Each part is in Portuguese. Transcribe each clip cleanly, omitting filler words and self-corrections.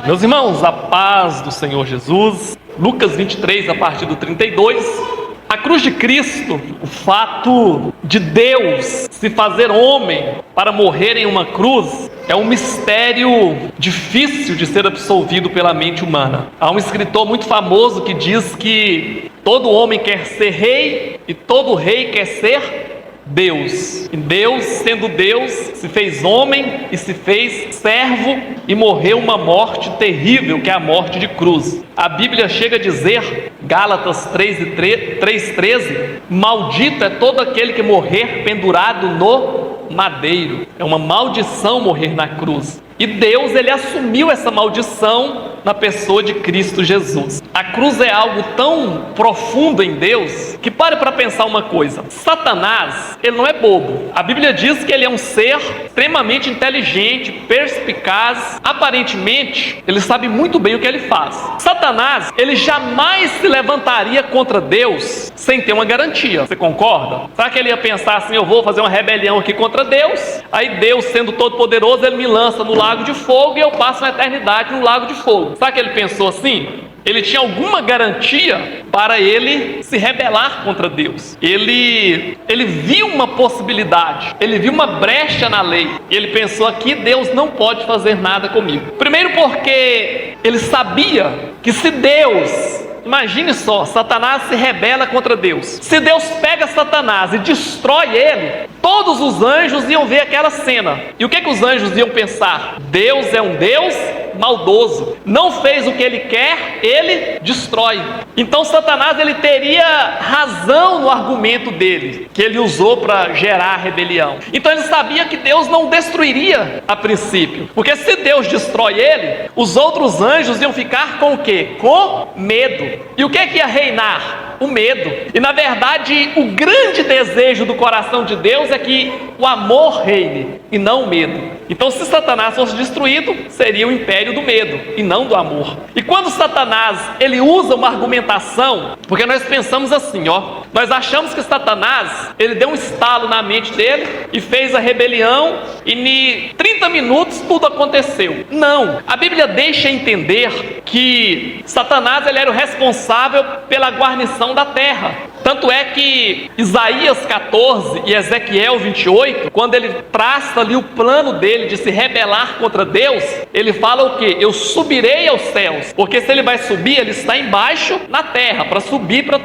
Meus irmãos, a paz do Senhor Jesus. Lucas 23, a partir do 32. A cruz de Cristo, o fato de Deus se fazer homem para morrer em uma cruz, é um mistério difícil de ser absolvido pela mente humana. Há um escritor muito famoso que diz que todo homem quer ser rei e todo rei quer ser Deus. E Deus, sendo Deus, se fez homem e se fez servo e morreu uma morte terrível, que é a morte de cruz. A Bíblia chega a dizer, Gálatas 3:13, maldito é todo aquele que morrer pendurado no madeiro. É uma maldição morrer na cruz. E Deus, ele assumiu essa maldição na pessoa de Cristo Jesus. A cruz é algo tão profundo em Deus que pare para pensar uma coisa. Satanás, ele não é bobo. A Bíblia diz que ele é um ser extremamente inteligente, perspicaz. Aparentemente, ele sabe muito bem o que ele faz. Satanás, ele jamais se levantaria contra Deus sem ter uma garantia. Você concorda? Será que ele ia pensar assim, eu vou fazer uma rebelião aqui contra Deus, aí Deus, sendo todo poderoso, ele me lança no lago de fogo e eu passo uma eternidade no lago de fogo? Será que ele pensou assim? Ele tinha alguma garantia para ele se rebelar contra Deus. Ele viu uma possibilidade, ele viu uma brecha na lei. E ele pensou aqui, Deus não pode fazer nada comigo. Primeiro porque ele sabia que se Deus... Imagine só, Satanás se rebela contra Deus. Se Deus pega Satanás e destrói ele, todos os anjos iam ver aquela cena. E o que os anjos iam pensar? Deus é um Deus maldoso. Não fez o que ele quer, ele destrói. Então Satanás, ele teria razão no argumento dele, que ele usou para gerar a rebelião. Então ele sabia que Deus não destruiria a princípio. Porque se Deus destrói ele, os outros anjos iam ficar com o quê? Com medo. E o que é que ia reinar? O medo. E na verdade, o grande desejo do coração de Deus é que o amor reine e não o medo. Então, se Satanás fosse destruído, seria o império do medo e não do amor. E quando Satanás, ele usa uma argumentação, porque nós pensamos assim, nós achamos que Satanás, ele deu um estalo na mente dele e fez a rebelião e em 30 minutos tudo aconteceu. Não, a Bíblia deixa entender que Satanás, ele era o responsável pela guarnição da terra. Tanto é que Isaías 14 e Ezequiel 28, quando ele traça ali o plano dele de se rebelar contra Deus, ele fala o quê? Eu subirei aos céus. Porque se ele vai subir, ele está embaixo na terra, para subir, para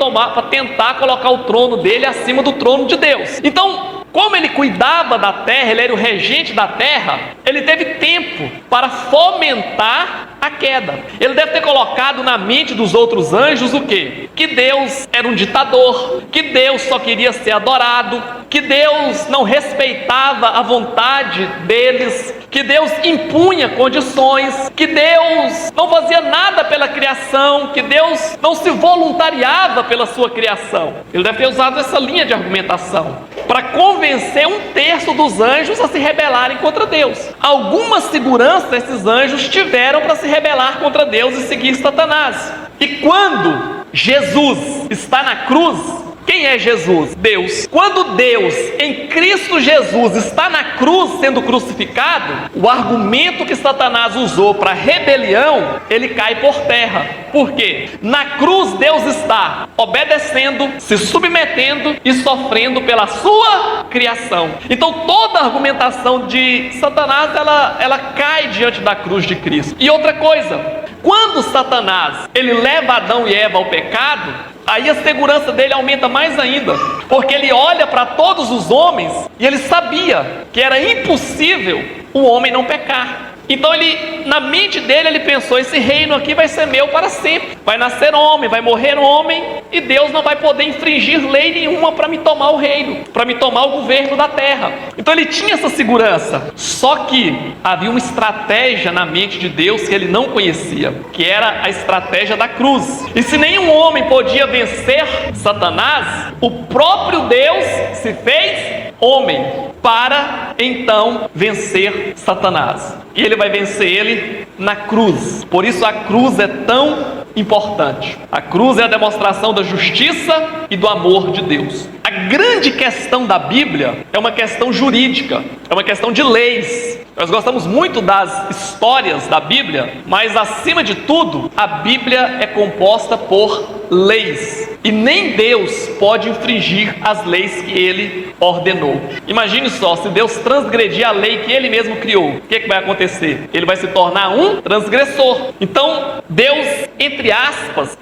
tentar colocar o trono dele acima do trono de Deus. Então, como ele cuidava da terra, ele era o regente da terra, ele teve tempo para fomentar a queda. Ele deve ter colocado na mente dos outros anjos o quê? Que Deus era um ditador, que Deus só queria ser adorado, que Deus não respeitava a vontade deles, que Deus impunha condições, que Deus não fazia nada pela criação, que Deus não se voluntariava pela sua criação. Ele deve ter usado essa linha de argumentação para convencer 1/3 dos anjos a se rebelarem contra Deus. Alguma segurança esses anjos tiveram para se rebelar contra Deus e seguir Satanás. E quando Jesus está na cruz, quem é Jesus? Deus. Quando Deus, em Cristo Jesus, está na cruz sendo crucificado, o argumento que Satanás usou para rebelião, ele cai por terra. Por quê? Na cruz Deus está obedecendo, se submetendo e sofrendo pela sua criação. Então toda a argumentação de Satanás, ela cai diante da cruz de Cristo. E outra coisa, quando Satanás, ele leva Adão e Eva ao pecado, aí a segurança dele aumenta mais ainda, porque ele olha para todos os homens e ele sabia que era impossível o homem não pecar. Então ele, na mente dele, ele pensou, esse reino aqui vai ser meu para sempre, vai nascer homem, vai morrer homem, e Deus não vai poder infringir lei nenhuma para me tomar o reino, para me tomar o governo da terra. Então ele tinha essa segurança, só que havia uma estratégia na mente de Deus que ele não conhecia, que era a estratégia da cruz. E se nenhum homem podia vencer Satanás, o próprio Deus se fez homem para então vencer Satanás. E ele vai vencer ele na cruz. Por isso a cruz é tão importante. A cruz é a demonstração da justiça e do amor de Deus. A grande questão da Bíblia é uma questão jurídica, é uma questão de leis. Nós gostamos muito das histórias da Bíblia, mas acima de tudo, a Bíblia é composta por leis. E nem Deus pode infringir as leis que Ele ordenou. Imagine só, se Deus transgredir a lei que Ele mesmo criou, o que vai acontecer? Ele vai se tornar um transgressor. Então, Deus, entre aspas,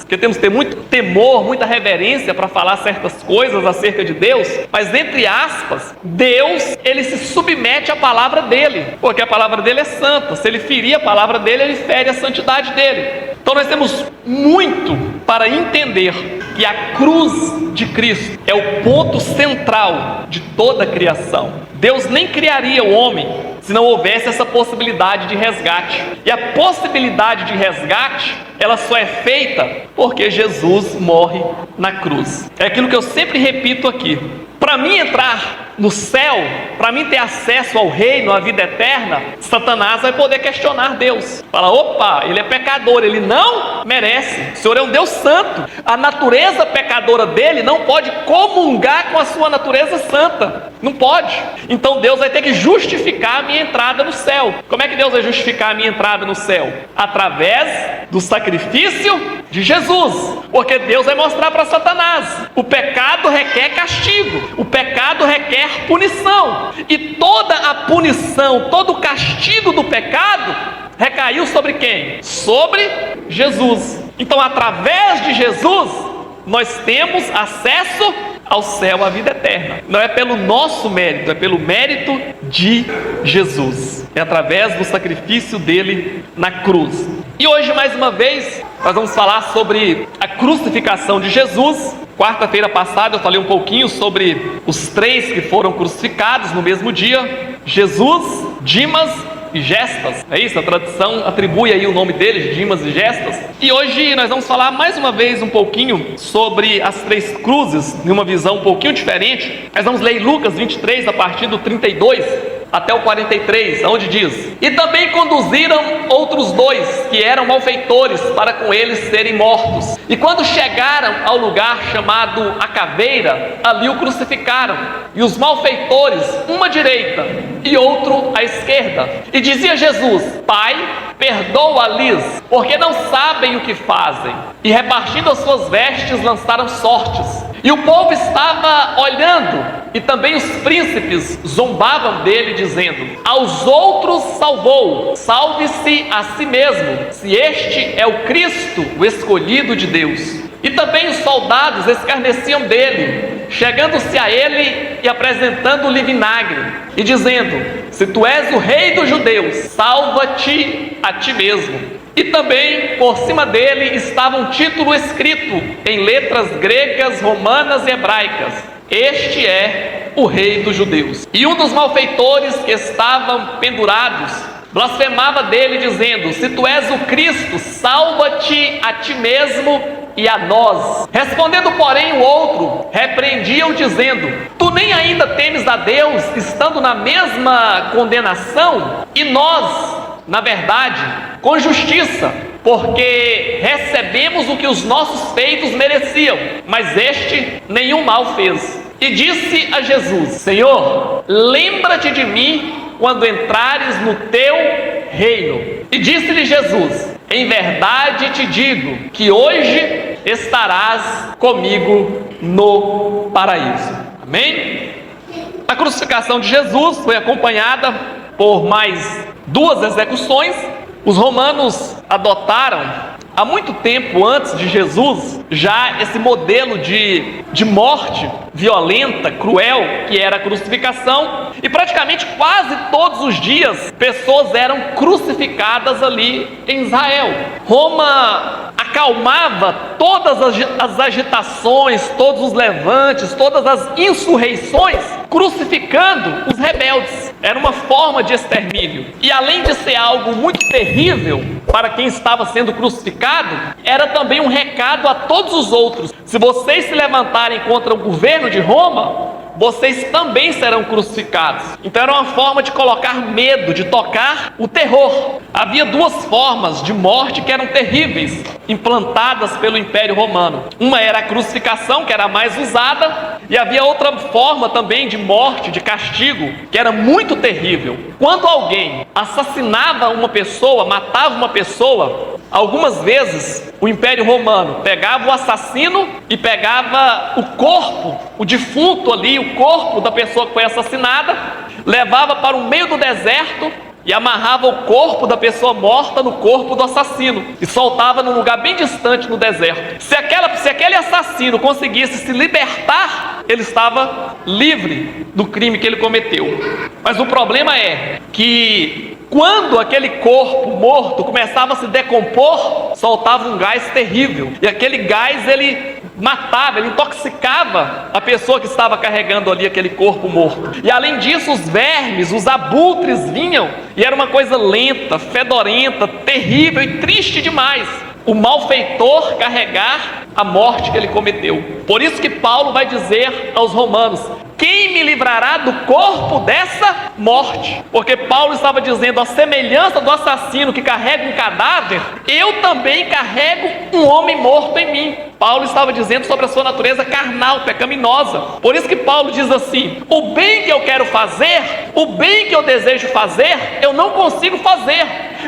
porque temos que ter muito temor, muita reverência para falar certas coisas acerca de Deus, mas entre aspas, Deus, Ele se submete à palavra dEle, porque a palavra dEle é santa. Se Ele ferir a palavra dEle, Ele fere a santidade dEle. Então nós temos muito para entender que a cruz de Cristo é o ponto central de toda a criação. Deus nem criaria o homem se não houvesse essa possibilidade de resgate. E a possibilidade de resgate, ela só é feita porque Jesus morre na cruz. É aquilo que eu sempre repito aqui. Para mim entrar no céu, para mim ter acesso ao reino, à vida eterna, Satanás vai poder questionar Deus. Fala, opa, ele é pecador, ele não merece. O Senhor é um Deus santo. A natureza pecadora dele não pode comungar com a sua natureza santa. Não pode. Então Deus vai ter que justificar a minha entrada no céu. Como é que Deus vai justificar a minha entrada no céu? Através do sacrifício de Jesus. Porque Deus vai mostrar para Satanás: o pecado requer castigo. O pecado requer punição. E toda a punição, todo o castigo do pecado recaiu sobre quem? Sobre Jesus. Então, através de Jesus, nós temos acesso ao céu, à vida eterna. Não é pelo nosso mérito, é pelo mérito de Jesus. É através do sacrifício dele na cruz. E hoje, mais uma vez, nós vamos falar sobre a crucificação de Jesus. Quarta-feira passada eu falei um pouquinho sobre os três que foram crucificados no mesmo dia: Jesus, Dimas e Gestas. É isso, a tradição atribui aí o nome deles, Dimas e Gestas. E hoje nós vamos falar mais uma vez um pouquinho sobre as três cruzes, em uma visão um pouquinho diferente. Nós vamos ler Lucas 23, a partir do 32 até o 43, onde diz: E também conduziram outros dois, que eram malfeitores, para com eles serem mortos. E quando chegaram ao lugar chamado a Caveira, ali o crucificaram. E os malfeitores, uma à direita e outro à esquerda. E dizia Jesus: Pai, perdoa-lhes, porque não sabem o que fazem. E repartindo as suas vestes, lançaram sortes. E o povo estava olhando, e também os príncipes zombavam dele, dizendo: Aos outros salvou, salve-se a si mesmo, se este é o Cristo, o escolhido de Deus. E também os soldados escarneciam dele, chegando-se a ele e apresentando-lhe vinagre, e dizendo: Se tu és o rei dos judeus, salva-te a ti mesmo. E também por cima dele estava um título escrito em letras gregas, romanas e hebraicas: Este é o rei dos judeus. E um dos malfeitores que estavam pendurados blasfemava dele, dizendo: Se tu és o Cristo, salva-te a ti mesmo e a nós. Respondendo, porém, o outro repreendia-o, dizendo: Tu nem ainda temes a Deus, estando na mesma condenação? E nós, na verdade, com justiça, porque recebemos o que os nossos feitos mereciam, mas este nenhum mal fez. E disse a Jesus: Senhor, lembra-te de mim quando entrares no teu reino. E disse-lhe Jesus: Em verdade te digo que hoje estarás comigo no paraíso. Amém? A crucificação de Jesus foi acompanhada por mais duas execuções. Os romanos adotaram, há muito tempo antes de Jesus, já esse modelo de morte violenta, cruel, que era a crucificação. E praticamente quase todos os dias, pessoas eram crucificadas ali em Israel. Roma acalmava todas as agitações, todos os levantes, todas as insurreições, crucificando os rebeldes. Era uma forma de extermínio. E além de ser algo muito terrível para quem estava sendo crucificado, era também um recado a todos os outros: se vocês se levantarem contra o governo de Roma, vocês também serão crucificados. Então era uma forma de colocar medo, de tocar o terror. Havia duas formas de morte que eram terríveis, implantadas pelo Império Romano. Uma era a crucificação, que era a mais usada, e havia outra forma também de morte, de castigo, que era muito terrível. Quando alguém assassinava uma pessoa, matava uma pessoa, algumas vezes o Império Romano pegava o assassino e pegava o corpo, o defunto ali, o corpo da pessoa que foi assassinada, levava para o meio do deserto e amarrava o corpo da pessoa morta no corpo do assassino e soltava num lugar bem distante no deserto. Se aquele assassino conseguisse se libertar, ele estava livre do crime que ele cometeu. Mas o problema é que quando aquele corpo morto começava a se decompor, soltava um gás terrível, e aquele gás ele matava, ele intoxicava a pessoa que estava carregando ali aquele corpo morto. E além disso, os vermes, os abutres vinham, e era uma coisa lenta, fedorenta, terrível e triste demais o malfeitor carregar a morte que ele cometeu. Por isso que Paulo vai dizer aos romanos: quem me livrará do corpo dessa morte? Porque Paulo estava dizendo, a semelhança do assassino que carrega um cadáver, eu também carrego um homem morto em mim. Paulo estava dizendo sobre a sua natureza carnal, pecaminosa. Por isso que Paulo diz assim: o bem que eu quero fazer, o bem que eu desejo fazer, eu não consigo fazer,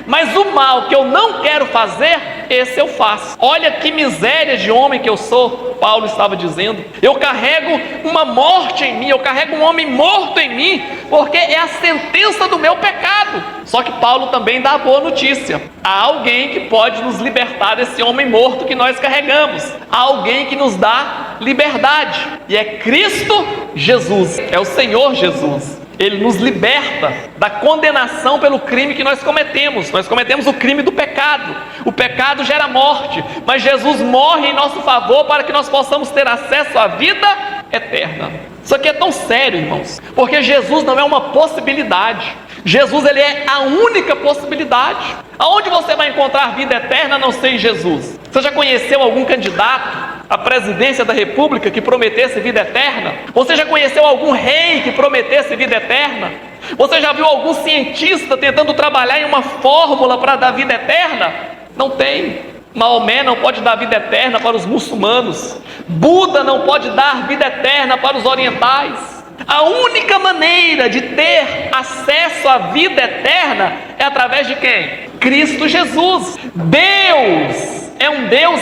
mas o mal que eu não quero fazer, esse eu faço. Olha que miséria de homem que eu sou, Paulo estava dizendo. Eu carrego uma morte em mim, eu carrego um homem morto em mim, porque é a sentença do meu pecado. Só que Paulo também dá a boa notícia: há alguém que pode nos libertar desse homem morto que nós carregamos. Há alguém que nos dá liberdade, e é Cristo Jesus, é o Senhor Jesus. Ele nos liberta da condenação pelo crime que nós cometemos. Nós cometemos o crime do pecado. O pecado gera morte, mas Jesus morre em nosso favor para que nós possamos ter acesso à vida eterna. Isso aqui é tão sério, irmãos, porque Jesus não é uma possibilidade. Jesus, ele é a única possibilidade. Aonde você vai encontrar vida eterna a não ser em Jesus? Você já conheceu algum candidato à presidência da república que prometesse vida eterna? Você já conheceu algum rei que prometesse vida eterna? Você já viu algum cientista tentando trabalhar em uma fórmula para dar vida eterna? Não tem. Maomé não pode dar vida eterna para os muçulmanos. Buda não pode dar vida eterna para os orientais. A única maneira de ter acesso à vida eterna é através de quem? Cristo Jesus. Deus é um Deus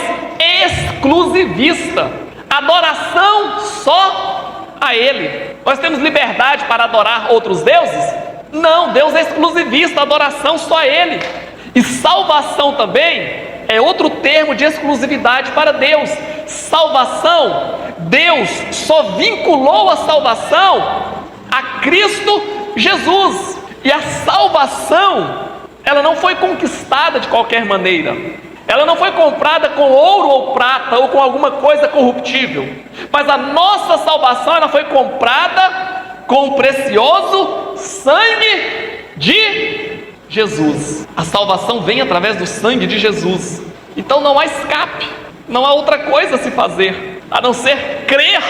exclusivista. Adoração só a Ele. Nós temos liberdade para adorar outros deuses? Não, Deus é exclusivista, adoração só a Ele. E salvação também é outro termo de exclusividade para Deus. Salvação, Deus só vinculou a salvação a Cristo Jesus. E a salvação, ela não foi conquistada de qualquer maneira. Ela não foi comprada com ouro ou prata ou com alguma coisa corruptível. Mas a nossa salvação, ela foi comprada com o precioso sangue de Jesus. A salvação vem através do sangue de Jesus. Então não há escape, não há outra coisa a se fazer a não ser crer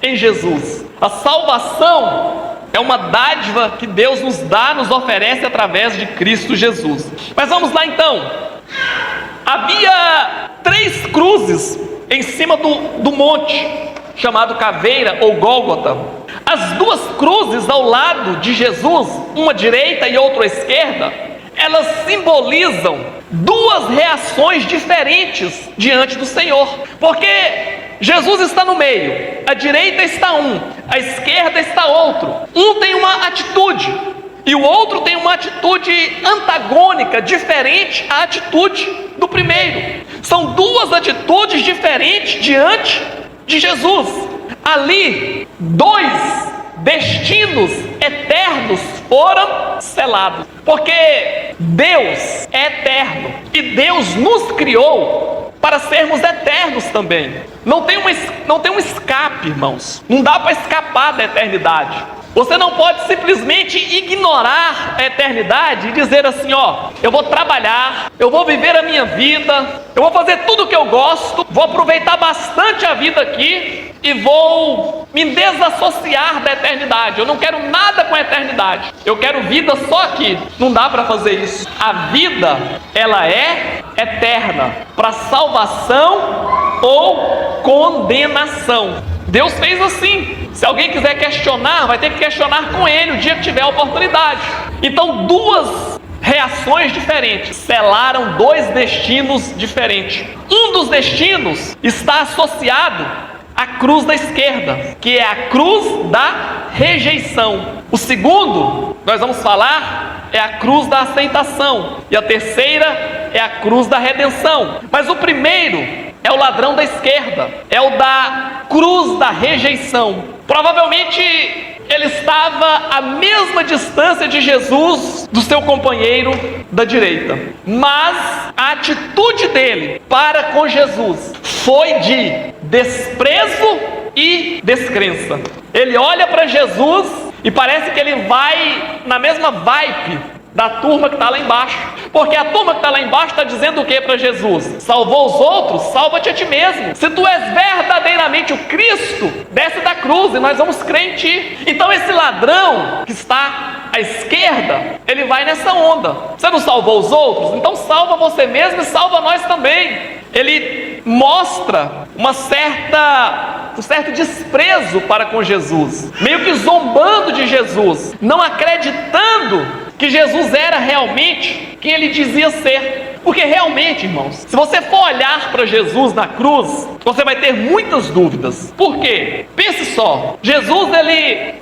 em Jesus. A salvação é uma dádiva que Deus nos dá, nos oferece através de Cristo Jesus. Mas vamos lá então. Havia 3 cruzes em cima do monte chamado Caveira ou Gólgota. As 2 cruzes ao lado de Jesus, uma à direita e outra à esquerda, elas simbolizam 2 reações diferentes diante do Senhor. Porque Jesus está no meio, à direita está um, à esquerda está outro. Um tem uma atitude e o outro tem uma atitude antagônica, diferente à atitude do primeiro. São 2 atitudes diferentes diante de Jesus. Ali, 2 destinos eternos foram selados, porque Deus é eterno e Deus nos criou para sermos eternos também. Não tem um escape, irmãos. Não dá para escapar da eternidade. Você não pode simplesmente ignorar a eternidade e dizer assim, ó, eu vou trabalhar, eu vou viver a minha vida, eu vou fazer tudo o que eu gosto, vou aproveitar bastante a vida aqui e vou me desassociar da eternidade. Eu não quero nada com a eternidade, eu quero vida só aqui. Não dá para fazer isso. A vida, ela é eterna, para salvação ou condenação. Deus fez assim. Se alguém quiser questionar, vai ter que questionar com Ele o dia que tiver a oportunidade. Então, duas reações diferentes selaram dois destinos diferentes. Um dos destinos está associado à cruz da esquerda, que é a cruz da rejeição. O segundo, nós vamos falar, é a cruz da aceitação. E a terceira é a cruz da redenção. Mas o primeiro é o ladrão da esquerda, é o da cruz da rejeição. Provavelmente ele estava à mesma distância de Jesus do seu companheiro da direita. Mas a atitude dele para com Jesus foi de desprezo e descrença. Ele olha para Jesus e parece que ele vai na mesma vibe da turma que está lá embaixo. Porque a turma que está lá embaixo está dizendo o que para Jesus? Salvou os outros? Salva-te a ti mesmo. Se tu és verdadeiramente o Cristo, desce da cruz e nós vamos crer em ti. Então esse ladrão que está à esquerda, ele vai nessa onda. Você não salvou os outros? Então salva você mesmo e salva nós também. Ele mostra um certo desprezo para com Jesus, meio que zombando de Jesus, não acreditando que Jesus era realmente quem ele dizia ser. Porque realmente, irmãos, se você for olhar para Jesus na cruz, você vai ter muitas dúvidas. Por quê? Pense só, Jesus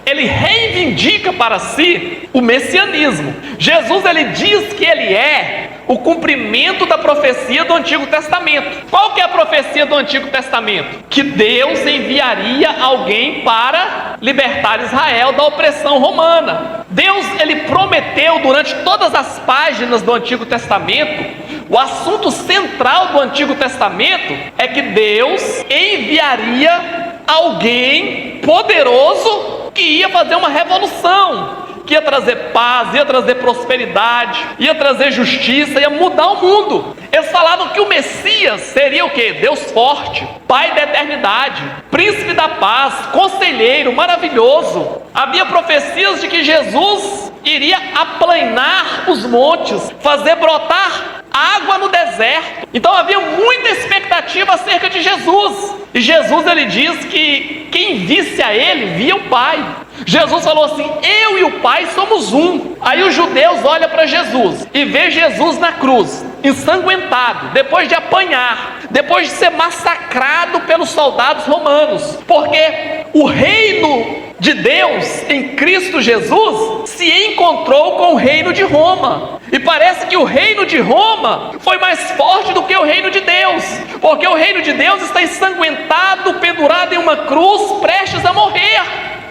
ele reivindica para si o messianismo. Jesus ele diz que ele é o cumprimento da profecia do Antigo Testamento. Qual que é a profecia do Antigo Testamento? Que Deus enviaria alguém para libertar Israel da opressão romana. Deus ele prometeu durante todas as páginas do Antigo Testamento. O assunto central do Antigo Testamento é que Deus enviaria alguém poderoso que ia fazer uma revolução, que ia trazer paz, ia trazer prosperidade, ia trazer justiça, ia mudar o mundo. Eles falavam que o Messias seria o quê? Deus forte, Pai da eternidade, Príncipe da paz, Conselheiro, maravilhoso. Havia profecias de que Jesus iria aplanar os montes, fazer brotar água no deserto. Então havia muita expectativa acerca de Jesus. E Jesus ele diz que quem visse a ele, via o Pai. Jesus falou assim, eu e o Pai somos um. Aí os judeus olham para Jesus e vê Jesus na cruz, ensanguentado, depois de apanhar, depois de ser massacrado pelos soldados romanos, porque o reino de Deus em Cristo Jesus se encontrou com o reino de Roma. E parece que o reino de Roma foi mais forte do que o reino de Deus, porque o reino de Deus está ensanguentado, pendurado em uma cruz, prestes a morrer.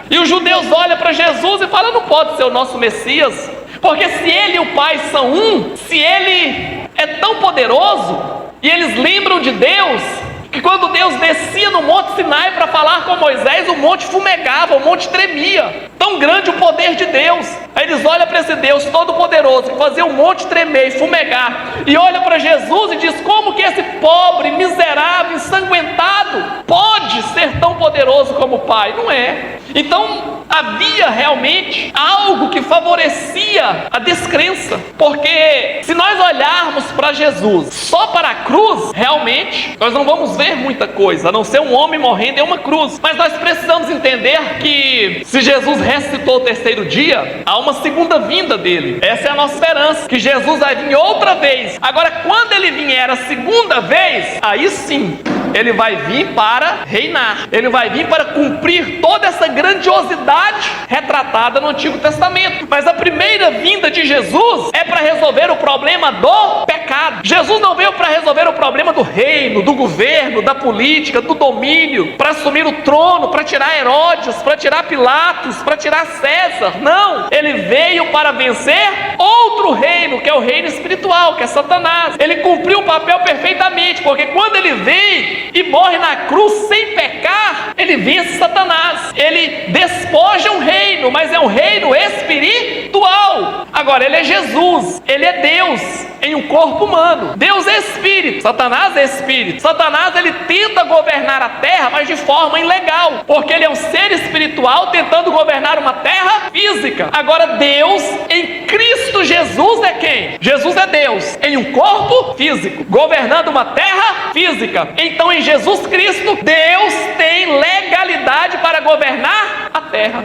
E os judeus olham para Jesus e falam, não pode ser o nosso Messias, porque se ele e o Pai são um, se ele é tão poderoso, e eles lembram de Deus, que quando Deus descia no Monte Sinai para falar com Moisés, o monte fumegava, o monte tremia, tão grande o poder de Deus. Aí eles olham para esse Deus todo poderoso, que fazia o monte tremer e fumegar, e olham para Jesus e diz, como que esse pobre, miserável, ensanguentado pode ser tão poderoso como o Pai? Não é. Então havia realmente algo que favorecia a descrença, porque se nós olharmos para Jesus só para a cruz, realmente nós não vamos ver muita coisa, a não ser um homem morrendo em uma cruz. Mas nós precisamos entender que se Jesus ressuscitou o terceiro dia, há uma segunda vinda dele. Essa é a nossa esperança, que Jesus vai vir outra vez. Agora, quando ele vier a segunda vez, aí sim ele vai vir para reinar, ele vai vir para cumprir toda essa grandiosidade retratada no Antigo Testamento. Mas a primeira vinda de Jesus é para resolver o problema do pecado. Jesus não veio para resolver o problema do reino, do governo, da política, do domínio, para assumir o trono, para tirar Herodes, para tirar Pilatos, para tirar César. Não, ele veio para vencer outro reino, que é o reino espiritual, que é Satanás. Ele cumpriu o papel perfeitamente, porque quando ele vem e morre na cruz sem pecado, glorificar. Ele vence Satanás, ele despoja um reino, mas é um reino espiritual. Agora, ele é Jesus, ele é Deus em um corpo humano. Deus é espírito, Satanás é espírito. Satanás, ele tenta governar a terra, mas de forma ilegal, porque ele é um ser espiritual tentando governar uma terra física. Agora, Deus em Cristo Jesus é quem? Jesus é Deus em um corpo físico, governando uma terra física. Então, em Jesus Cristo, Deus tem legalidade para governar a terra.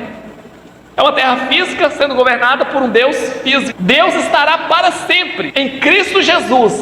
É uma terra física sendo governada por um Deus físico. Deus estará para sempre em Cristo Jesus,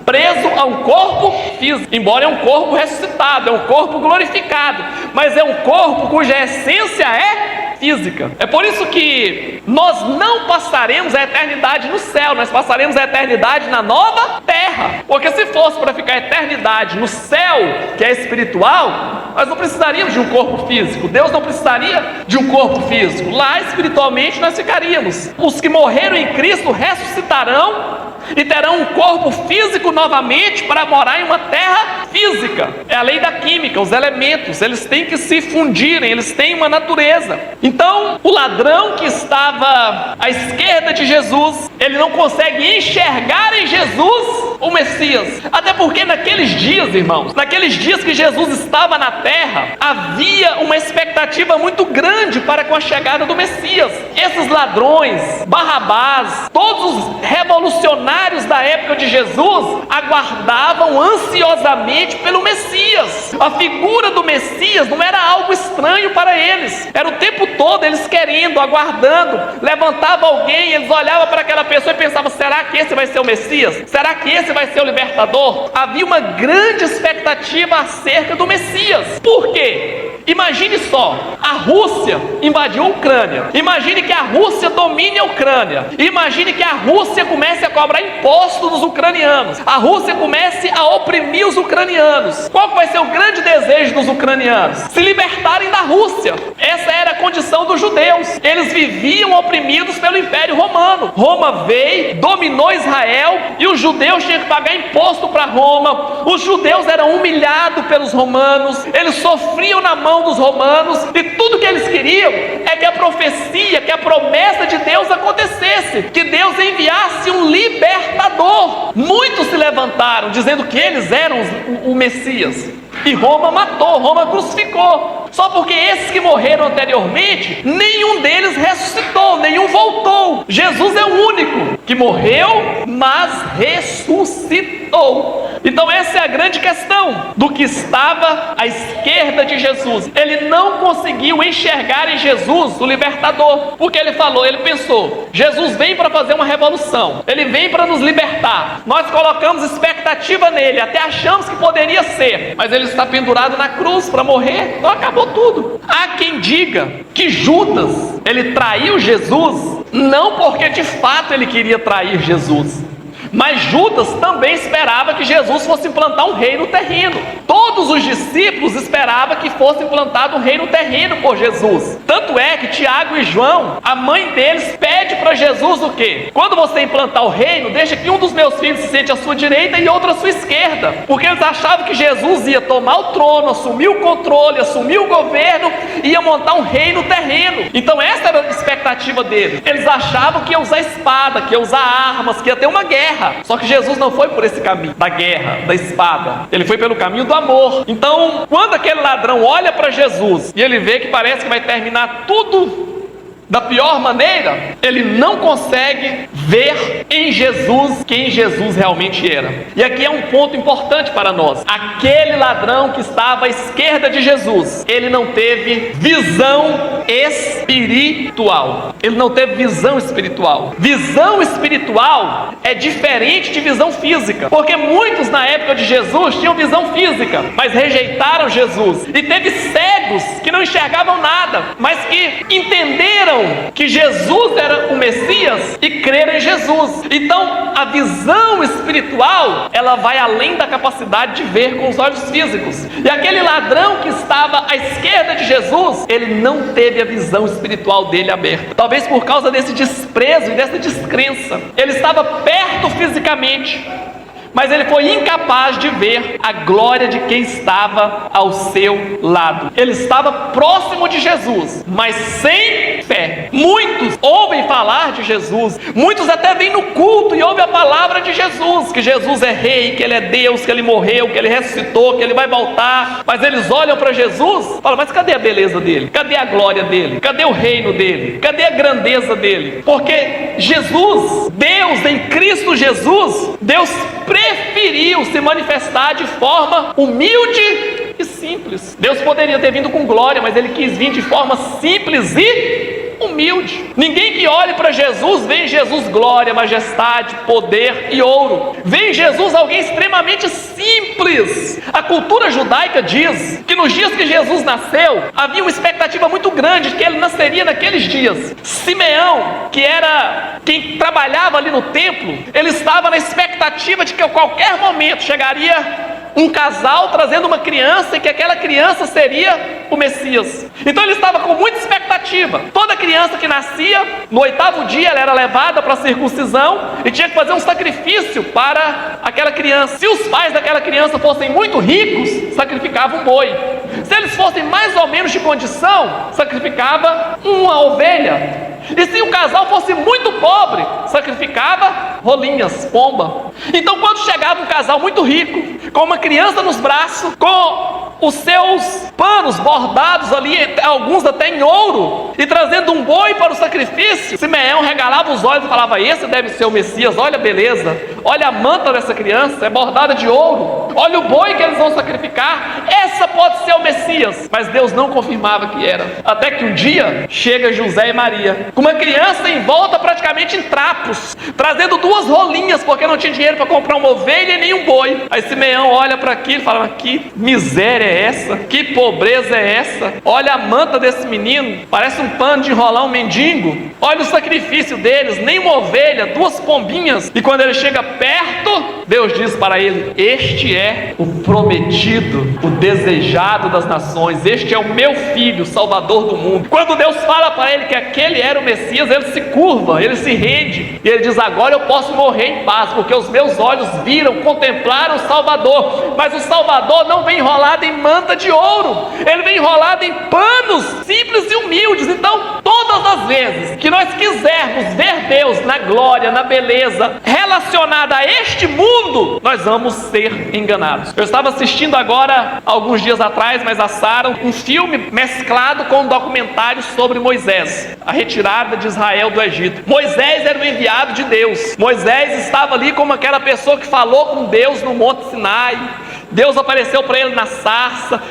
preso a um corpo físico, embora é um corpo ressuscitado, é um corpo glorificado, mas é um corpo cuja essência é física. É por isso que nós não passaremos a eternidade no céu, nós passaremos a eternidade na nova terra, porque se fosse para ficar a eternidade no céu, que é espiritual, nós não precisaríamos de um corpo físico. Deus não precisaria de um corpo físico. Lá espiritualmente nós ficaríamos. Os que morreram em Cristo ressuscitarão e terão um corpo físico novamente para morar em uma terra física. É a lei da química, os elementos, eles têm que se fundirem, eles têm uma natureza. Então, o ladrão que estava à esquerda de Jesus, ele não consegue enxergar em Jesus o Messias. Até porque naqueles dias, irmãos, naqueles dias que Jesus estava na terra, havia uma expectativa muito grande para com a chegada do Messias. Esses ladrões, Barrabás, todos os revolucionários da época de Jesus aguardavam ansiosamente pelo Messias. A figura do Messias não era algo estranho para eles, era o tempo todo eles querendo, aguardando. Levantava alguém, eles olhavam para aquela pessoa e pensavam: será que esse vai ser o Messias? Será que esse vai ser o libertador? Havia uma grande expectativa acerca do Messias. Por quê? Imagine só, a Rússia invadiu a Ucrânia. Imagine que a Rússia domine a Ucrânia. Imagine que a Rússia comece a cobrar impostos dos ucranianos. A Rússia comece a oprimir os ucranianos. Qual vai ser o grande desejo dos ucranianos? Se libertarem da Rússia. Essa era a condição dos judeus. Eles viviam oprimidos pelo Império Romano. Roma veio, dominou Israel e os judeus tinham que pagar imposto para Roma. Os judeus eram humilhados pelos romanos. Eles sofriam na mão dos romanos, e tudo que eles queriam é que a profecia, que a promessa de Deus acontecesse, que Deus enviasse um libertador. Muitos se levantaram dizendo que eles eram o Messias, e Roma matou, Roma crucificou. Só porque esses que morreram anteriormente, nenhum deles ressuscitou, nenhum voltou. Jesus é o único que morreu, mas ressuscitou. Então essa é a grande questão do que estava à esquerda de Jesus. Ele não conseguiu enxergar em Jesus o libertador, porque ele pensou: Jesus vem para fazer uma revolução, ele vem para nos libertar. Nós colocamos expectativa nele, até achamos que poderia ser, mas ele está pendurado na cruz para morrer, então acabou tudo. Há quem diga que Judas, ele traiu Jesus não porque de fato ele queria trair Jesus, mas Judas também esperava que Jesus fosse implantar um reino terreno. Todos os discípulos esperavam que fosse implantado um reino terreno por Jesus. Tanto é que Tiago e João, a mãe deles, pede para Jesus o quê? Quando você implantar o reino, deixa que um dos meus filhos se sente à sua direita e outro à sua esquerda. Porque eles achavam que Jesus ia tomar o trono, assumir o controle, assumir o governo, ia montar um reino terreno. Então essa era a expectativa deles. Eles achavam que ia usar espada, que ia usar armas, que ia ter uma guerra. Só que Jesus não foi por esse caminho da guerra, da espada. Ele foi pelo caminho do amor. Então, quando aquele ladrão olha para Jesus e ele vê que parece que vai terminar tudo da pior maneira, ele não consegue ver em Jesus quem Jesus realmente era. E aqui é um ponto importante para nós. Aquele ladrão que estava à esquerda de Jesus, ele não teve visão espiritual. Ele não teve visão espiritual. Visão espiritual é diferente de visão física, porque muitos na época de Jesus tinham visão física, mas rejeitaram Jesus. E teve cegos que não enxergavam nada, mas que entenderam que Jesus era o Messias e creram em Jesus. Então a visão espiritual, ela vai além da capacidade de ver com os olhos físicos. E aquele ladrão que estava à esquerda de Jesus, ele não teve a visão espiritual dele aberta, talvez por causa desse desprezo e dessa descrença. Ele estava perto fisicamente, mas ele foi incapaz de ver a glória de quem estava ao seu lado. Ele estava próximo de Jesus, mas sem fé. Muitos ouvem falar de Jesus, muitos até vêm no culto e ouvem a palavra de Jesus, que Jesus é rei, que ele é Deus, que ele morreu, que ele ressuscitou, que ele vai voltar, mas eles olham para Jesus e falam: mas cadê a beleza dele? Cadê a glória dele? Cadê o reino dele? Cadê a grandeza dele? Porque Jesus, Deus em Cristo Jesus, Deus preferiu se manifestar de forma humilde e simples. Deus poderia ter vindo com glória, mas ele quis vir de forma simples e humilde. Ninguém que olhe para Jesus vê em Jesus glória, majestade, poder e ouro. Vê em Jesus alguém extremamente simples. A cultura judaica diz que nos dias que Jesus nasceu, havia uma expectativa muito grande de que ele nasceria naqueles dias. Simeão, que era quem trabalhava ali no templo, ele estava na expectativa de que a qualquer momento chegaria um casal trazendo uma criança e que aquela criança seria o Messias. Então ele estava com muita expectativa. Toda criança que nascia, no 8º dia ela era levada para a circuncisão e tinha que fazer um sacrifício para aquela criança. Se os pais daquela criança fossem muito ricos, sacrificavam um boi. Se eles fossem mais ou menos de condição, sacrificava uma ovelha. E se o casal fosse muito pobre, sacrificava rolinhas, pomba. Então quando chegava um casal muito rico, com uma criança nos braços, com os seus panos bordados ali, alguns até em ouro, e trazendo um boi para o sacrifício, Simeão regalava os olhos e falava: esse deve ser o Messias, olha a beleza, olha a manta dessa criança, é bordada de ouro, olha o boi que eles vão sacrificar, essa pode ser o Messias. Mas Deus não confirmava que era, até que um dia chega José e Maria, com uma criança envolta praticamente em trapos, trazendo 2 rolinhas, porque não tinha dinheiro para comprar uma ovelha e nem um boi. Aí Simeão olha para aquilo e fala: que miséria é essa? Que pobreza é essa? Olha a manta desse menino, parece um pano de enrolar um mendigo. Olha o sacrifício deles, nem uma ovelha, 2 pombinhas. E quando ele chega perto, Deus diz para ele: este é o prometido, o desejado das nações, este é o meu filho, o salvador do mundo. Quando Deus fala para ele que aquele era o Messias, ele se curva, ele se rende, e ele diz: agora eu posso morrer em paz, porque os meus olhos viram, contemplaram o Salvador. Mas o Salvador não vem enrolado em manta de ouro, ele vem enrolado em panos simples e humildes. Então todas as vezes que nós quisermos ver Deus na glória, na beleza, relacionada a este mundo, nós vamos ser enganados. Eu estava assistindo agora, alguns dias atrás, mas assaram um filme mesclado com um documentário sobre Moisés, a retirada de Israel do Egito. Moisés era o enviado de Deus. Moisés estava ali como aquela pessoa que falou com Deus no Monte Sinai. Deus apareceu para ele na sarça.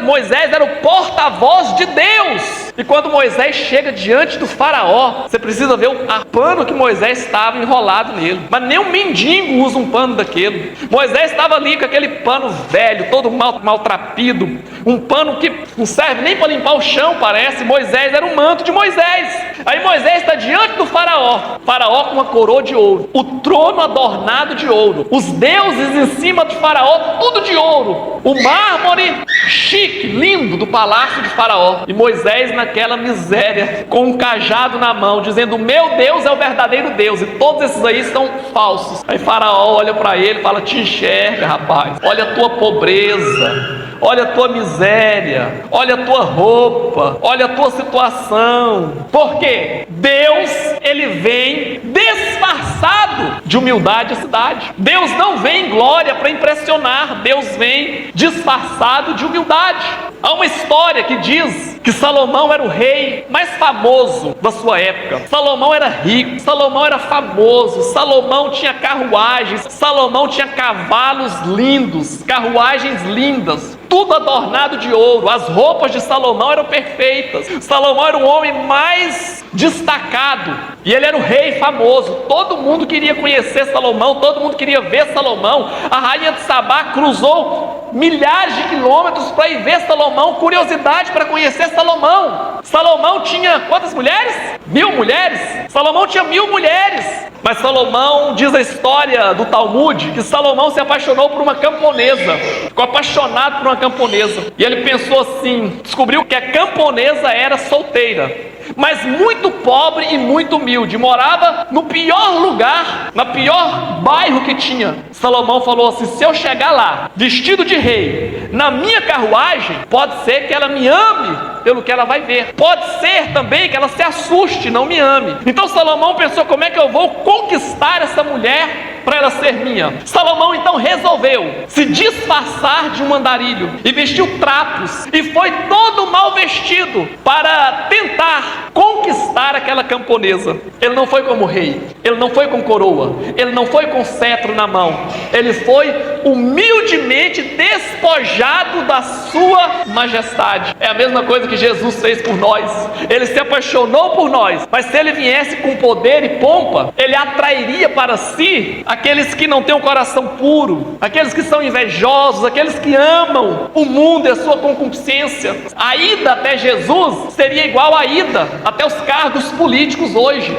Moisés era o porta-voz de Deus. E quando Moisés chega diante do faraó, você precisa ver o pano que Moisés estava enrolado nele. Mas nem um mendigo usa um pano daquele. Moisés estava ali com aquele pano velho, todo maltrapido, um pano que não serve nem para limpar o chão, parece. Moisés era o manto de Moisés. Aí Moisés está diante do faraó com uma coroa de ouro, o trono adornado de ouro, os deuses em cima do faraó, tudo de ouro, o mármore chique, lindo do palácio de faraó. E Moisés naquela miséria, com um cajado na mão, dizendo: meu Deus é o verdadeiro Deus, e todos esses aí são falsos. Aí faraó olha para ele e fala: te enxerga, rapaz, olha a tua pobreza, olha a tua miséria, olha a tua roupa, olha a tua situação. Por quê? Deus, ele vem disfarçado de humildade e cidade. Deus não vem em glória para impressionar, Deus vem disfarçado de humildade. Há uma história que diz que Salomão era o rei mais famoso da sua época. Salomão era rico, Salomão era famoso, Salomão tinha carruagens, Salomão tinha cavalos lindos, carruagens lindas, tudo adornado de ouro. As roupas de Salomão eram perfeitas. Salomão era o homem mais destacado e ele era o rei famoso. Todo mundo queria conhecer Salomão, todo mundo queria ver Salomão. A rainha de Sabá cruzou milhares de quilômetros para ir ver Salomão, curiosidade para conhecer Salomão. Salomão tinha quantas mulheres? 1000 mulheres. Salomão tinha 1000 mulheres. Mas Salomão, diz a história do Talmud, que Salomão se apaixonou por uma camponesa, ficou apaixonado por uma camponesa, e ele pensou assim, descobriu que a camponesa era solteira. mas muito pobre e muito humilde. Morava no pior lugar, no pior bairro que tinha. Salomão falou assim: se eu chegar lá, vestido de rei, na minha carruagem, pode ser que ela me ame pelo que ela vai ver. Pode ser também que ela se assuste, não me ame. Então Salomão pensou: como é que eu vou conquistar essa mulher para ela ser minha? Salomão então resolveu se disfarçar de um andarilho e vestiu trapos e foi todo mal vestido para tentar conquistar aquela camponesa. Ele não foi como rei, ele não foi com coroa, ele não foi com cetro na mão, ele foi humildemente despojado da sua majestade. É a mesma coisa que Jesus fez por nós. Ele se apaixonou por nós, mas se ele viesse com poder e pompa, ele atrairia para si aqueles que não têm um coração puro, aqueles que são invejosos, aqueles que amam o mundo e a sua concupiscência. A ida até Jesus seria igual a ida até os cargos políticos hoje.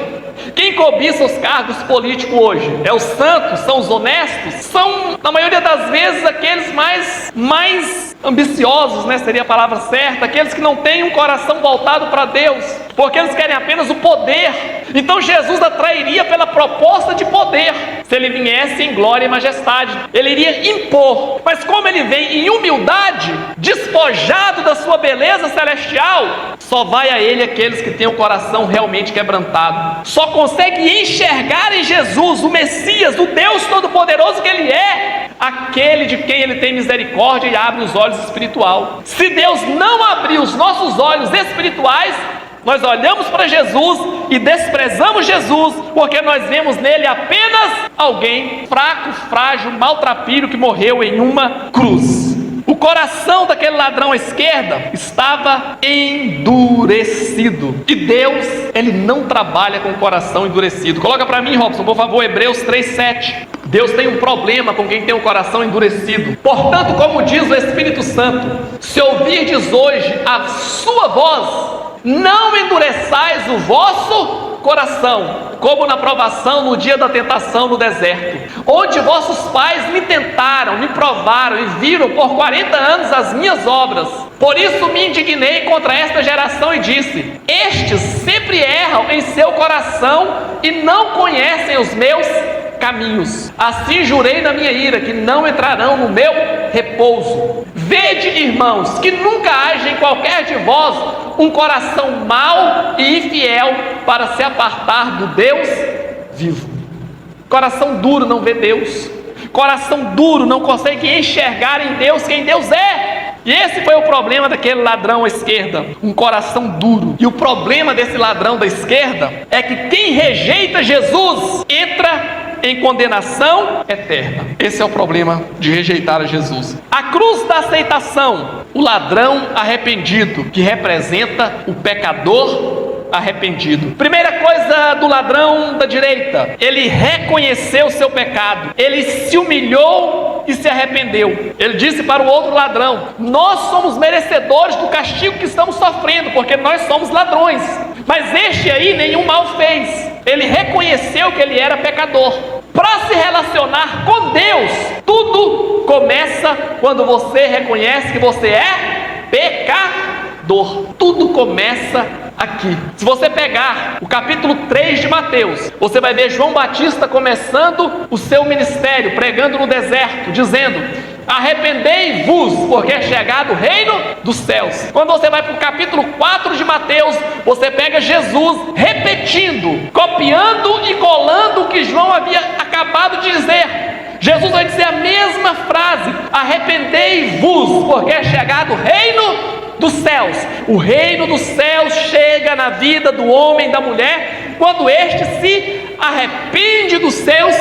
Quem cobiça os cargos políticos hoje? É os santos? São os honestos? São, na maioria das vezes, aqueles mais ambiciosos, né? Seria a palavra certa. Aqueles que não têm um coração voltado para Deus, porque eles querem apenas o poder. Então Jesus atrairia pela proposta de poder. Se ele viesse em glória e majestade, ele iria impor. Mas como ele vem em humildade, despojado da sua beleza celestial, só vai a ele aqueles que têm o coração realmente quebrantado. Só consegue enxergar em Jesus o Messias, o Deus Todo-Poderoso que ele é, aquele de quem ele tem misericórdia e abre os olhos espirituais. Se Deus não abrir os nossos olhos espirituais, nós olhamos para Jesus e desprezamos Jesus, porque nós vemos nele apenas alguém fraco, frágil, maltrapilho que morreu em uma cruz. O coração daquele ladrão à esquerda estava endurecido. E Deus, ele não trabalha com o coração endurecido. Coloca para mim, Robson, por favor, Hebreus 3:7. Deus tem um problema com quem tem o coração endurecido. Portanto, como diz o Espírito Santo, se ouvirdes hoje a sua voz, não endureçais o vosso coração, como na provação no dia da tentação no deserto, onde vossos pais me tentaram, me provaram e viram por 40 anos as minhas obras. Por isso me indignei contra esta geração e disse: estes sempre erram em seu coração e não conhecem os meus caminhos. Assim jurei na minha ira que não entrarão no meu repouso. Vede, irmãos, que nunca haja em qualquer de vós um coração mau e infiel para se apartar do Deus vivo. Coração duro não vê Deus. Coração duro não consegue enxergar em Deus quem Deus é. E esse foi o problema daquele ladrão à esquerda, um coração duro. E o problema desse ladrão da esquerda é que quem rejeita Jesus entra em condenação eterna. Esse é o problema de rejeitar a Jesus. A cruz da aceitação, o ladrão arrependido, que representa o pecador arrependido. Primeira coisa do ladrão da direita: ele reconheceu seu pecado, ele se humilhou e se arrependeu. Ele disse para o outro ladrão: nós somos merecedores do castigo que estamos sofrendo, porque nós somos ladrões. Mas este aí nenhum mal fez. Ele reconheceu que ele era pecador. Para se relacionar com Deus, tudo começa quando você reconhece que você é pecador. Tudo começa aqui. Se você pegar o capítulo 3 de Mateus, você vai ver João Batista começando o seu ministério, pregando no deserto, dizendo: arrependei-vos, porque é chegado o reino dos céus. Quando você vai para o capítulo 4 de Mateus, você pega Jesus repetindo, copiando e colando o que João havia acabado de dizer. Jesus vai dizer a mesma frase: arrependei-vos, porque é chegado o reino dos céus. O reino dos céus chega na vida do homem e da mulher quando este se arrepende dos seus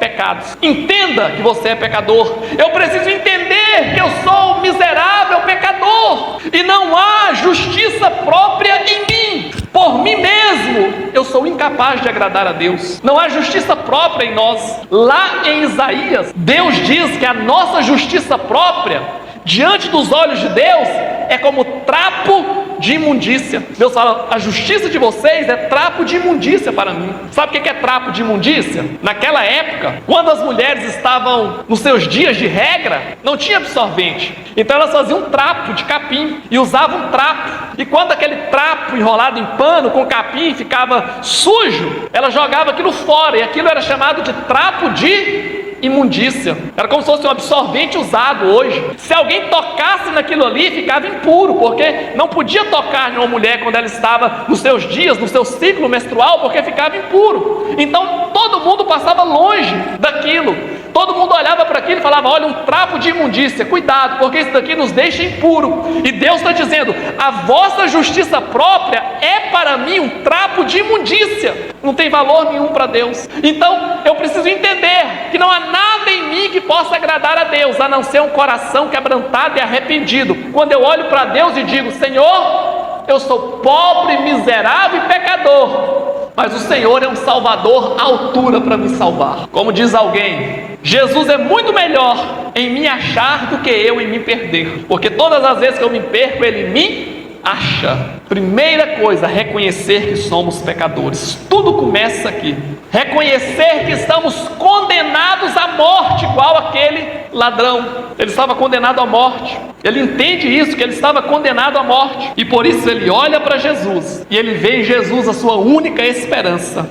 pecados. Entenda que você é pecador. Eu preciso entender que eu sou miserável pecador e não há justiça própria em mim. Por mim mesmo eu sou incapaz de agradar a Deus. Não há justiça própria em nós. Lá em Isaías, Deus diz que a nossa justiça própria diante dos olhos de Deus é como trapo de imundícia. Deus fala, a justiça de vocês é trapo de imundícia para mim. Sabe o que é trapo de imundícia? Naquela época, quando as mulheres estavam nos seus dias de regra, não tinha absorvente. Então elas faziam trapo de capim e usavam trapo. E quando aquele trapo enrolado em pano com capim ficava sujo, ela jogava aquilo fora, e aquilo era chamado de trapo de imundícia. Era como se fosse um absorvente usado hoje. Se alguém tocasse naquilo ali, ficava impuro, porque não podia tocar em uma mulher quando ela estava nos seus dias, no seu ciclo menstrual, porque ficava impuro. Então todo mundo passava longe daquilo. Todo mundo olhava para aquilo e falava, olha, um trapo de imundícia, cuidado, porque isso daqui nos deixa impuro. E Deus está dizendo, a vossa justiça própria é para mim um trapo de imundícia. Não tem valor nenhum para Deus. Então eu preciso entender que não há nada em mim que possa agradar a Deus, a não ser um coração quebrantado e arrependido. Quando eu olho para Deus e digo, Senhor, eu sou pobre, miserável e pecador, mas o Senhor é um Salvador à altura para me salvar. Como diz alguém, Jesus é muito melhor em me achar do que eu em me perder, porque todas as vezes que eu me perco, Ele me acha. Primeira coisa, reconhecer que somos pecadores. Tudo começa aqui. Reconhecer que estamos condenados à morte, igual aquele ladrão. Ele estava condenado à morte. Ele entende isso, que ele estava condenado à morte. E por isso ele olha para Jesus. E ele vê em Jesus a sua única esperança.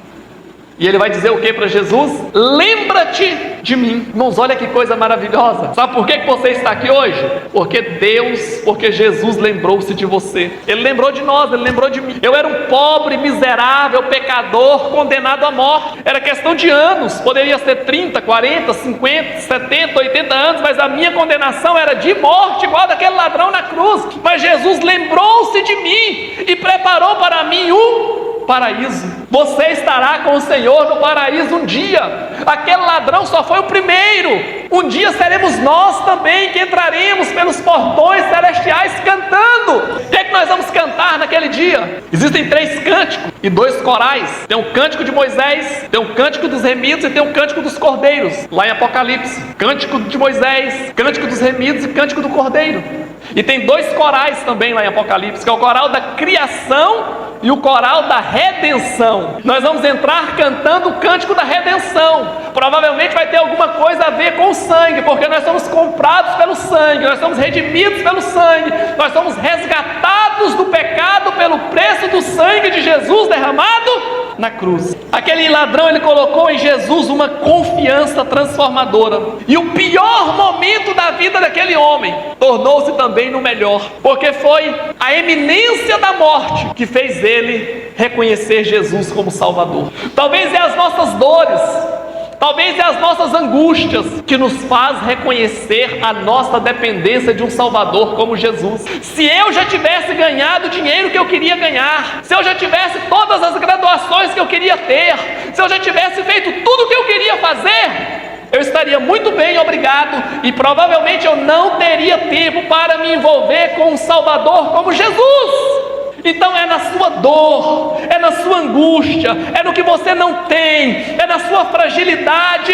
E ele vai dizer o que para Jesus? Lembra-te de mim. Irmãos, olha que coisa maravilhosa. Sabe por que você está aqui hoje? Porque Jesus lembrou-se de você. Ele lembrou de nós, Ele lembrou de mim. Eu era um pobre, miserável, pecador, condenado à morte. Era questão de anos. Poderia ser 30, 40, 50, 70, 80 anos, mas a minha condenação era de morte, igual daquele ladrão na cruz. Mas Jesus lembrou-se de mim e preparou para mim paraíso. Você estará com o Senhor no paraíso um dia. Aquele ladrão só foi o primeiro. Um dia seremos nós também que entraremos pelos portões celestiais cantando. O que é que nós vamos cantar naquele dia? Existem 3 cânticos e 2 corais. Tem um cântico de Moisés, tem um cântico dos remidos e tem um cântico dos cordeiros, lá em Apocalipse. Cântico de Moisés, cântico dos remidos e cântico do cordeiro. E tem 2 corais também lá em Apocalipse, que é o coral da criação e o coral da redenção. Nós vamos entrar cantando o cântico da redenção. Provavelmente vai ter alguma coisa a ver com o sangue, porque nós somos comprados pelo sangue, nós somos redimidos pelo sangue, nós somos resgatados do pecado pelo preço do sangue de Jesus derramado na cruz. Aquele ladrão, ele colocou em Jesus uma confiança transformadora. E o pior momento da vida daquele homem tornou-se também no melhor, porque foi a iminência da morte que fez ele reconhecer Jesus como Salvador. Talvez é as nossas dores, talvez é as nossas angústias que nos faz reconhecer a nossa dependência de um Salvador como Jesus. Se eu já tivesse ganhado o dinheiro que eu queria ganhar, se eu já tivesse todas as graduações que eu queria ter, se eu já tivesse feito tudo o que eu queria fazer, eu estaria muito bem, obrigado, e provavelmente eu não teria tempo para me envolver com um Salvador como Jesus. Então é na sua dor, é na sua angústia, é no que você não tem, é na sua fragilidade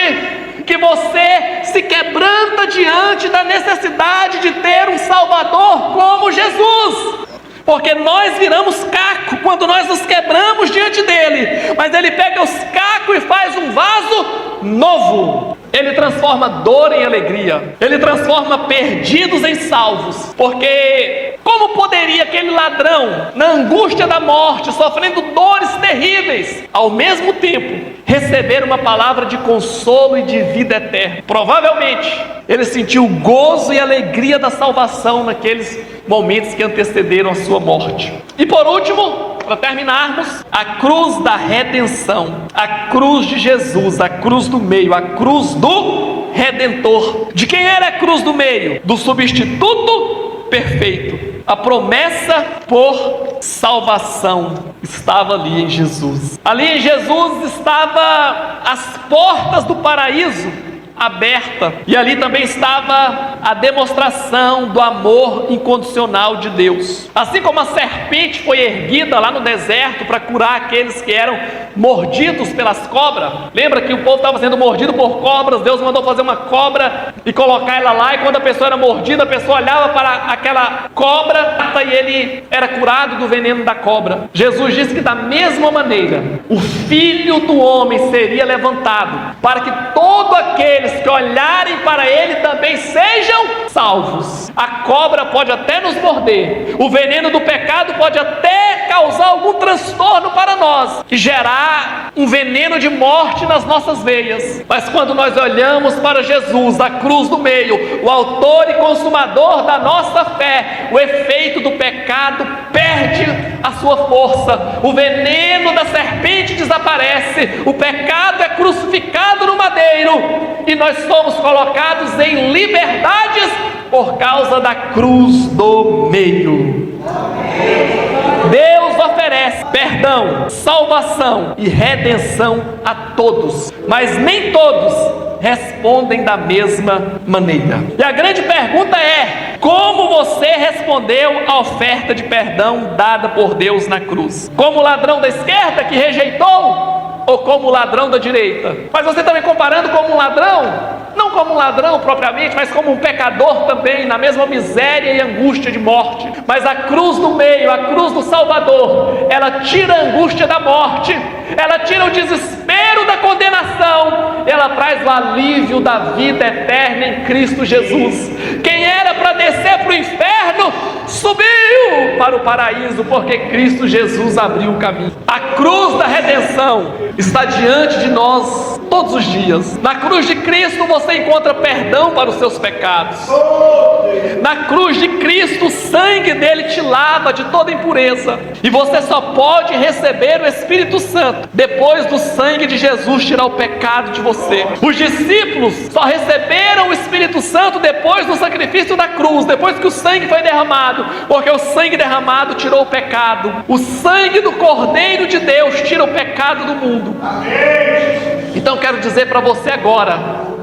que você se quebranta diante da necessidade de ter um Salvador como Jesus. Porque nós viramos caco quando nós nos quebramos diante dele, mas ele pega os cacos e faz um vaso novo. Ele transforma dor em alegria, ele transforma perdidos em salvos. Porque como poderia aquele ladrão, na angústia da morte, sofrendo dores terríveis, ao mesmo tempo receber uma palavra de consolo e de vida eterna? Provavelmente ele sentiu o gozo e alegria da salvação naqueles momentos que antecederam a sua morte. E por último, para terminarmos, a cruz da redenção, a cruz de Jesus, a cruz do meio, a cruz do Redentor. De quem era a cruz do meio? Do substituto perfeito. A promessa por salvação estava ali em Jesus. Ali em Jesus estava as portas do paraíso aberta, e ali também estava a demonstração do amor incondicional de Deus. Assim como a serpente foi erguida lá no deserto para curar aqueles que eram mordidos pelas cobras. Lembra que o povo estava sendo mordido por cobras? Deus mandou fazer uma cobra e colocar ela lá, e quando a pessoa era mordida, a pessoa olhava para aquela cobra e ele era curado do veneno da cobra. Jesus disse que da mesma maneira o Filho do Homem seria levantado, para que todos aqueles que olharem para ele também sejam salvos. A cobra pode até nos morder, o veneno do pecado pode até causar algum transtorno para nós e gerar um veneno de morte nas nossas veias, mas quando nós olhamos para Jesus, a cruz do meio, o autor e consumador da nossa fé, o efeito do pecado perde a sua força, o veneno da serpente desaparece, o pecado é crucificado no madeiro e nós somos colocados em liberdades por causa da cruz do meio. Deus oferece perdão, salvação e redenção a todos, mas nem todos respondem da mesma maneira. E a grande pergunta é: como você respondeu à oferta de perdão dada por Deus na cruz? Como o ladrão da esquerda que rejeitou? Ou como o ladrão da direita? Mas você está me comparando como um ladrão? Não como um ladrão propriamente, mas como um pecador também, na mesma miséria e angústia de morte. Mas a cruz do meio, a cruz do Salvador, ela tira a angústia da morte, ela tira o desespero da condenação, ela traz o alívio da vida eterna em Cristo Jesus. Quem era para descer para o inferno, subiu para o paraíso, porque Cristo Jesus abriu o caminho. A cruz da redenção está diante de nós todos os dias. Na cruz de Cristo você encontra perdão para os seus pecados. Na cruz de Cristo o sangue dele te lava de toda impureza, e você só pode receber o Espírito Santo depois do sangue de Jesus tirar o pecado de você. Os discípulos só receberam o Espírito Santo depois do sacrifício da cruz, depois que o sangue foi derramado, porque o sangue derramado tirou o pecado. O sangue do Cordeiro de Deus tira o pecado do mundo. Então quero dizer para você agora,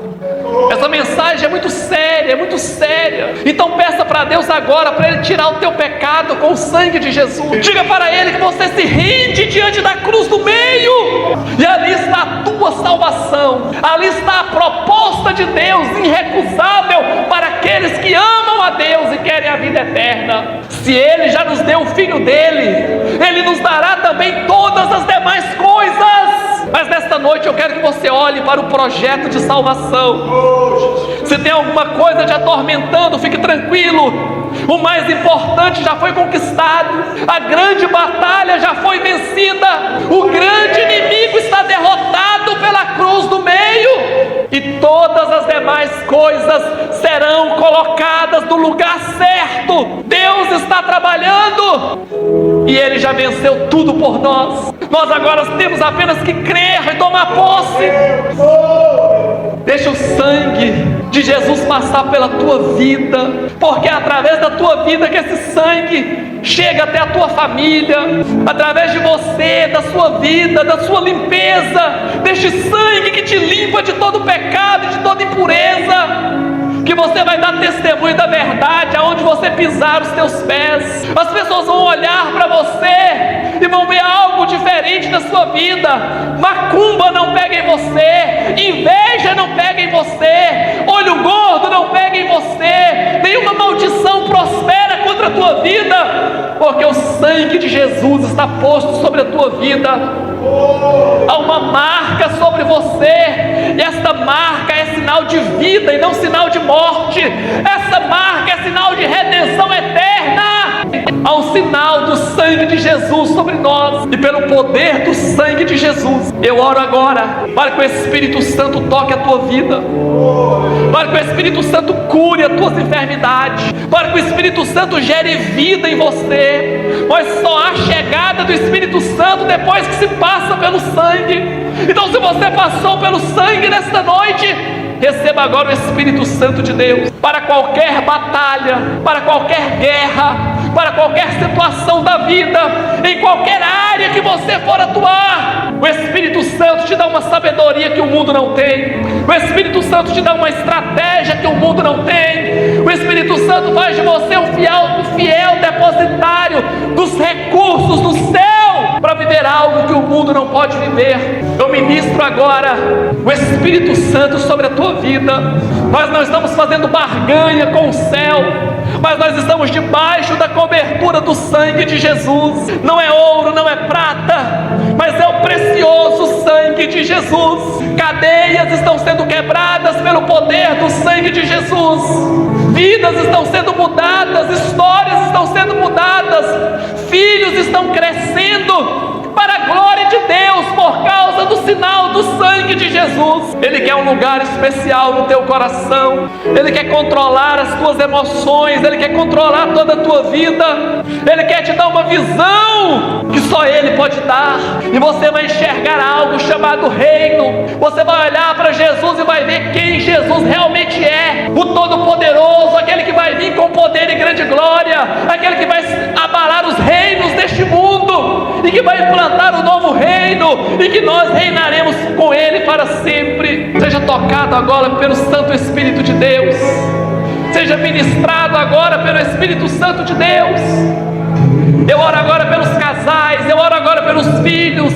essa mensagem é muito séria, é muito séria. Então peça para Deus agora, para Ele tirar o teu pecado com o sangue de Jesus. Diga para Ele que você se rende diante da cruz do meio, e ali está a tua salvação, ali está a proposta de Deus irrecusável para aqueles que amam a Deus e querem a vida eterna. Se Ele já nos deu o Filho dEle, Ele nos dará também todas as demais coisas. Mas nesta noite eu quero que você olhe para o projeto de salvação. Se tem alguma coisa te atormentando, fique tranquilo. O mais importante já foi conquistado, a grande batalha já foi vencida, o grande inimigo está derrotado pela cruz do meio, e todas as demais coisas serão colocadas no lugar certo. Deus está trabalhando e Ele já venceu tudo por nós. Nós agora temos apenas que crer e tomar posse. Deixa o sangue de Jesus passar pela tua vida, porque é através da tua vida que esse sangue chega até a tua família, através de você, da sua vida, da sua limpeza, deste sangue que te limpa de todo pecado e de toda impureza, que você vai dar testemunho da verdade aonde você pisar os teus pés. As pessoas vão olhar para você e vão ver algo diferente na sua vida. Macumba não pega em você, inveja não pega em você, olho gordo não pega em você, nenhuma maldição prospera contra a tua vida, porque o sangue de Jesus está posto sobre a tua vida. Há uma marca sobre você, e esta marca é sinal de vida e não sinal de morte. Essa marca é sinal de redenção eterna. Há um sinal do sangue de Jesus sobre nós, e pelo poder do sangue de Jesus, eu oro agora para que o Espírito Santo toque a tua vida, para que o Espírito Santo cure as tuas enfermidades, para que o Espírito Santo gere vida em você. Mas só há chegada do Espírito Santo depois que se passa pelo sangue. Então, se você passou pelo sangue nesta noite, receba agora o Espírito Santo de Deus para qualquer batalha, para qualquer guerra, para qualquer situação da vida, em qualquer área que você for atuar. O Espírito Santo te dá uma sabedoria que o mundo não tem. O Espírito Santo te dá uma estratégia que o mundo não tem. O Espírito Santo faz de você um fiel depositário dos recursos do céu para viver algo que o mundo não pode viver. Eu ministro agora o Espírito Santo sobre a tua vida. Nós não estamos fazendo barganha com o céu, mas nós estamos debaixo da cobertura do sangue de Jesus. Não é ouro, não é prata, mas é o precioso sangue de Jesus. Cadeias estão sendo quebradas pelo poder do sangue de Jesus. Vidas estão sendo mudadas, histórias estão sendo mudadas, filhos estão crescendo para a glória de Deus por causa do sinal do sangue de Jesus. Ele quer um lugar especial no teu coração. Ele quer controlar as tuas emoções. Ele quer controlar toda a tua vida. Ele quer te dar uma visão que só Ele pode dar, e você vai enxergar algo chamado reino. Você vai olhar para Jesus e vai ver quem Jesus realmente é: o Todo-Poderoso, aquele que vai vir com poder e grande glória, aquele que vai abalar os reinos deste mundo e que vai implantar um novo reino, e que nós reinaremos com Ele para sempre. Seja tocado agora pelo Santo Espírito de Deus. Seja ministrado agora pelo Espírito Santo de Deus. Eu oro agora pelos casais, eu oro agora pelos filhos,